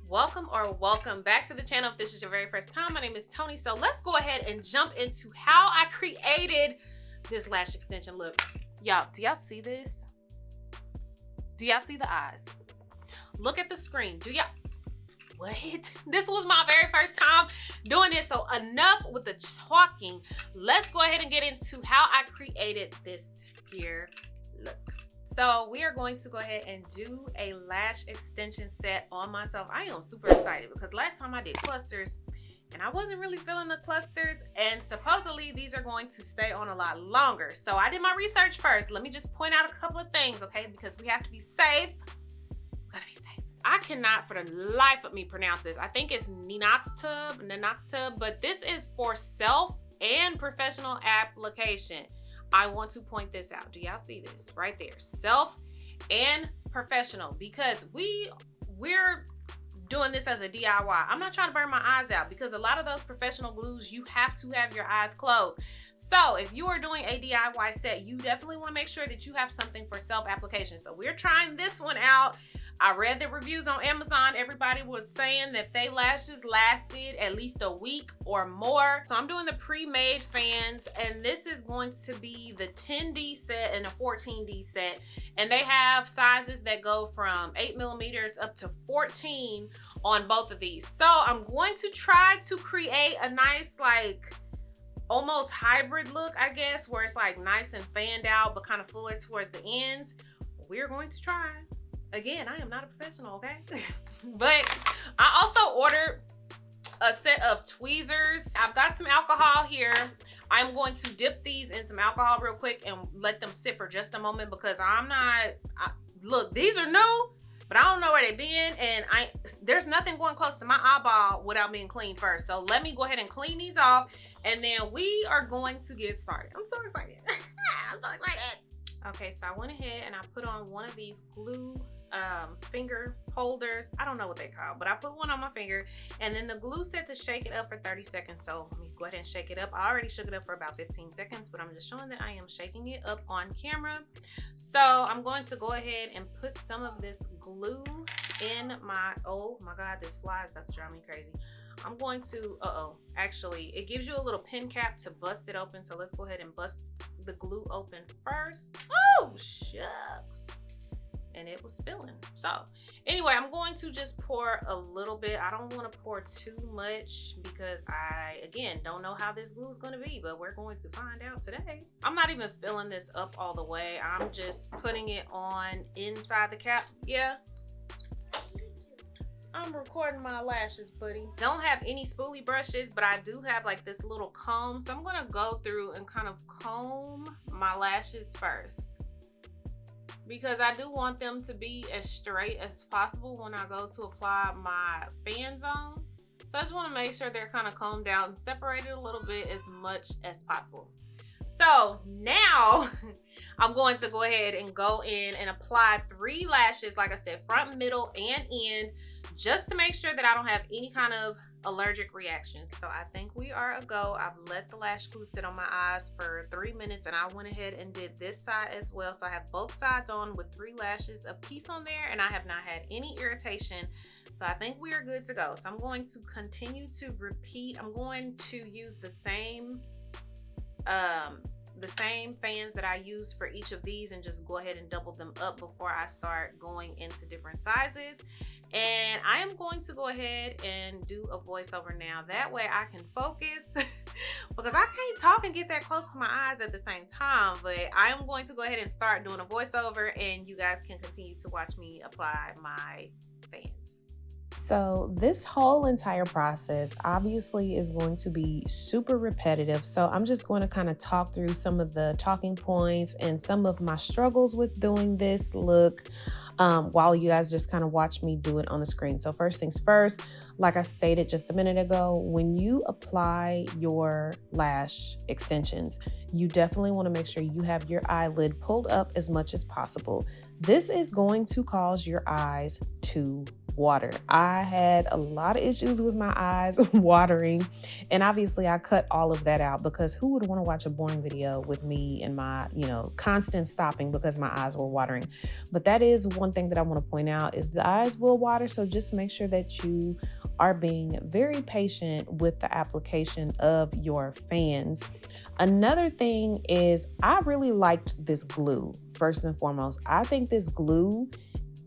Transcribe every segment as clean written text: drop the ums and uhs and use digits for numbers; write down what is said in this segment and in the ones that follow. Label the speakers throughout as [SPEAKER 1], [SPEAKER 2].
[SPEAKER 1] Welcome back to the channel. If this is your very first time, my name is Toni. So let's go ahead and jump into how I created this lash extension look. Y'all, do y'all see this? Do y'all see the eyes? Look at the screen. Do y'all? What? This was my very first time doing this. So enough with the talking. Let's go ahead and get into how I created this here look. So we are going to go ahead and do a lash extension set on myself. I am super excited because last time I did clusters and I wasn't really feeling the clusters, and supposedly these are going to stay on a lot longer. So I did my research first. Let me just point out a couple of things, okay? Because we have to be safe. We gotta be safe. I cannot for the life of me pronounce this. I think it's Neenoxtub, but this is for self and professional application. I want to point this out. Do y'all see this right there? Self and professional, because we're doing this as a DIY. I'm not trying to burn my eyes out because a lot of those professional glues, you have to have your eyes closed. So if you are doing a DIY set, you definitely want to make sure that you have something for self application. So we're trying this one out. I read the reviews on Amazon. Everybody was saying that they lashes lasted at least a week or more. So I'm doing the pre-made fans, and this is going to be the 10D set and a 14D set. And they have sizes that go from 8mm up to 14 on both of these. So I'm going to try to create a nice, like, almost hybrid look, I guess, where it's like nice and fanned out, but kind of fuller towards the ends. We're going to try. Again, I am not a professional, okay? But I also ordered a set of tweezers. I've got some alcohol here. I'm going to dip these in some alcohol real quick and let them sit for just a moment because look, these are new, but I don't know where they've been, and there's nothing going close to my eyeball without being cleaned first. So let me go ahead and clean these off, and then we are going to get started. I'm so excited. I'm so excited. Okay, so I went ahead and I put on one of these glue finger holders. I don't know what they call, but I put one on my finger, and then the glue said to shake it up for 30 seconds. So let me go ahead and shake it up. I already shook it up for about 15 seconds, but I'm just showing that I am shaking it up on camera. So I'm going to go ahead and put some of this glue in my, oh my God, this fly is about to drive me crazy. I'm going to, actually, it gives you a little pin cap to bust it open. So let's go ahead and bust the glue open first. Oh, shucks. And it was spilling. So anyway, I'm going to just pour a little bit. I don't want to pour too much because I, again, don't know how this glue is going to be, but we're going to find out today. I'm not even filling this up all the way. I'm just putting it on inside the cap. Yeah. I'm recording my lashes, buddy. Don't have any spoolie brushes, but I do have like this little comb. So I'm gonna go through and kind of comb my lashes first, because I do want them to be as straight as possible when I go to apply my fan zone. So I just want to make sure they're kind of combed out and separated a little bit as much as possible. So now I'm going to go ahead and go in and apply 3 lashes, like I said, front, middle, and end, just to make sure that I don't have any kind of allergic reaction. So I think we are a go. I've let the lash glue sit on my eyes for 3 minutes, and I went ahead and did this side as well. So I have both sides on with 3 lashes a piece on there, and I have not had any irritation. So I think we are good to go. So I'm going to continue to repeat. I'm going to use the same fans that I use for each of these and just go ahead and double them up before I start going into different sizes. And I am going to go ahead and do a voiceover now. That way I can focus because I can't talk and get that close to my eyes at the same time. But I am going to go ahead and start doing a voiceover, and you guys can continue to watch me apply my fans.
[SPEAKER 2] So this whole entire process obviously is going to be super repetitive. So I'm just going to kind of talk through some of the talking points and some of my struggles with doing this look while you guys just kind of watch me do it on the screen. So first things first, like I stated just a minute ago, when you apply your lash extensions, you definitely want to make sure you have your eyelid pulled up as much as possible. this is going to cause your eyes to water. I had a lot of issues with my eyes watering, and obviously I cut all of that out because who would want to watch a boring video with me and my, constant stopping because my eyes were watering. But that is one thing that I want to point out is the eyes will water. So just make sure that you are being very patient with the application of your fans. Another thing is I really liked this glue. First and foremost, I think this glue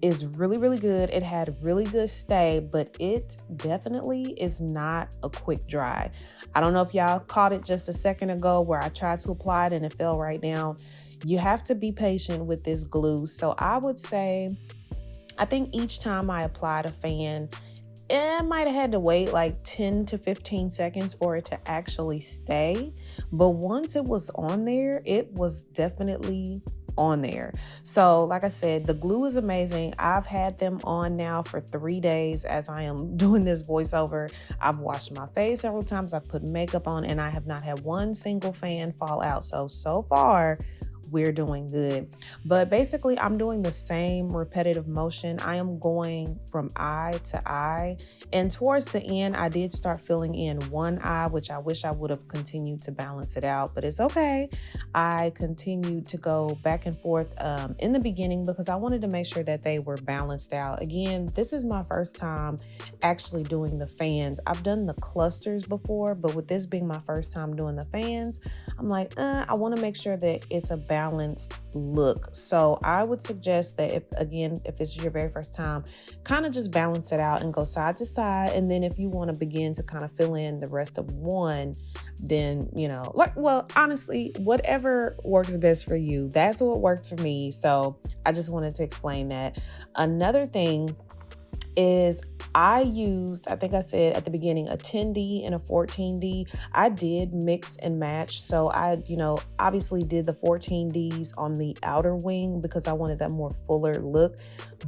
[SPEAKER 2] is really, really good. It had really good stay, but it definitely is not a quick dry. I don't know if y'all caught it just a second ago where I tried to apply it and it fell right down. You have to be patient with this glue. So I would say, I think each time I applied a fan, I might have had to wait like 10 to 15 seconds for it to actually stay. But once it was on there, it was definitely on there. So like I said, the glue is amazing. I've had them on now for 3 days as I am doing this voiceover. I've washed my face several times. I've put makeup on and I have not had one single fan fall out. So far, we're doing good. But basically, I'm doing the same repetitive motion. I am going from eye to eye. And towards the end, I did start filling in one eye, which I wish I would have continued to balance it out, but it's okay. I continued to go back and forth in the beginning because I wanted to make sure that they were balanced out. Again, this is my first time actually doing the fans. I've done the clusters before, but with this being my first time doing the fans, I'm like, I want to make sure that it's a balanced look. So I would suggest that if this is your very first time, kind of just balance it out and go side to side. And then if you want to begin to kind of fill in the rest of one, then, honestly, whatever works best for you, that's what worked for me. So I just wanted to explain that. Another thing is I used, I think I said at the beginning, a 10D and a 14D. I did mix and match. So I, obviously did the 14Ds on the outer wing because I wanted that more fuller look.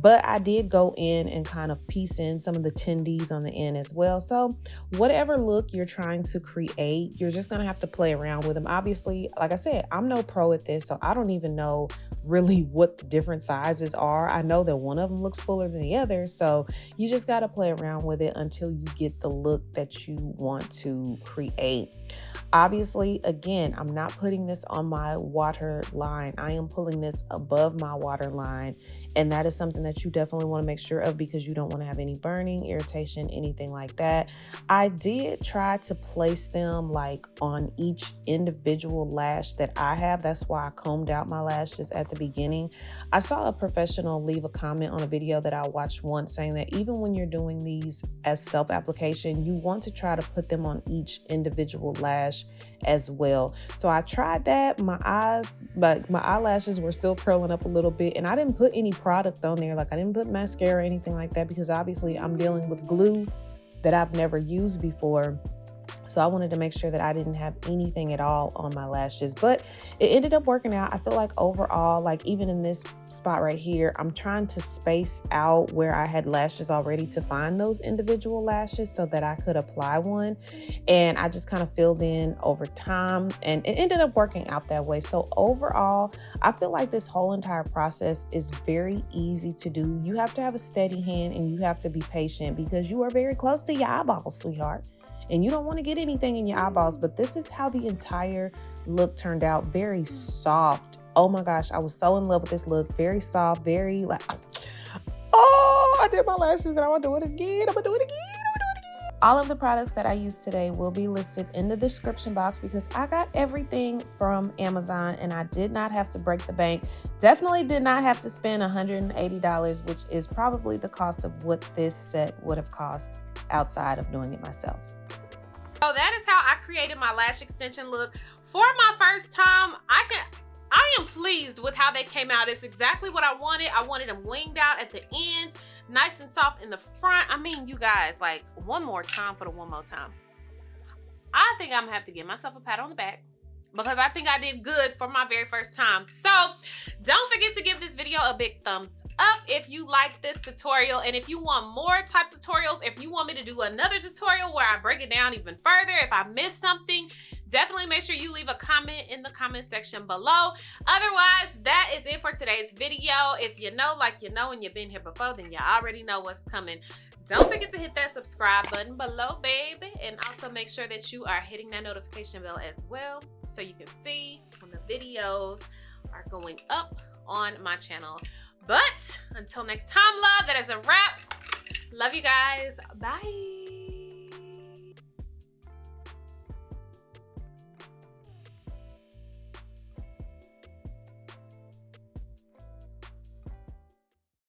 [SPEAKER 2] But I did go in and kind of piece in some of the 10Ds on the end as well. So whatever look you're trying to create, you're just going to have to play around with them. Obviously, like I said, I'm no pro at this, so I don't even know really what the different sizes are. I know that one of them looks fuller than the other. So you just got to play around with it until you get the look that you want to create. Obviously, again, I'm not putting this on my water line. I am pulling this above my water line. And that is something that you definitely want to make sure of because you don't want to have any burning, irritation, anything like that. I did try to place them like on each individual lash that I have. That's why I combed out my lashes at the beginning. I saw a professional leave a comment on a video that I watched once saying that even when you're doing these as self-application, you want to try to put them on each individual lash as well. So I tried that. My eyelashes were still curling up a little bit and I didn't put any product on there. Like I didn't put mascara or anything like that because obviously I'm dealing with glue that I've never used before. So I wanted to make sure that I didn't have anything at all on my lashes, but it ended up working out. I feel like overall, like even in this spot right here, I'm trying to space out where I had lashes already to find those individual lashes so that I could apply one. And I just kind of filled in over time and it ended up working out that way. So overall, I feel like this whole entire process is very easy to do. You have to have a steady hand and you have to be patient because you are very close to your eyeballs, sweetheart. And you don't want to get anything in your eyeballs, but this is how the entire look turned out. Very soft. Oh my gosh, I was so in love with this look. Very soft, very like, I did my lashes and I want to do it again. I'm going to do it again. All of the products that I used today will be listed in the description box because I got everything from Amazon and I did not have to break the bank. Definitely did not have to spend $180, which is probably the cost of what this set would have cost outside of doing it myself.
[SPEAKER 1] So that is how I created my lash extension look. For my first time, I am pleased with how they came out. It's exactly what I wanted. I wanted them winged out at the ends, nice and soft in the front. I mean, you guys, like one more time for the one more time. I think I'm gonna have to give myself a pat on the back because I think I did good for my very first time. So don't forget to give this video a big thumbs up if you like this tutorial, and if you want more type tutorials, if you want me to do another tutorial where I break it down even further, if I missed something, definitely make sure you leave a comment in the comment section below. Otherwise, that is it for today's video. If you know like you know and you've been here before, then you already know what's coming. Don't forget to hit that subscribe button below, baby. And also make sure that you are hitting that notification bell as well, so you can see when the videos are going up on my channel. But until next time, love, that is a wrap. Love you guys. Bye.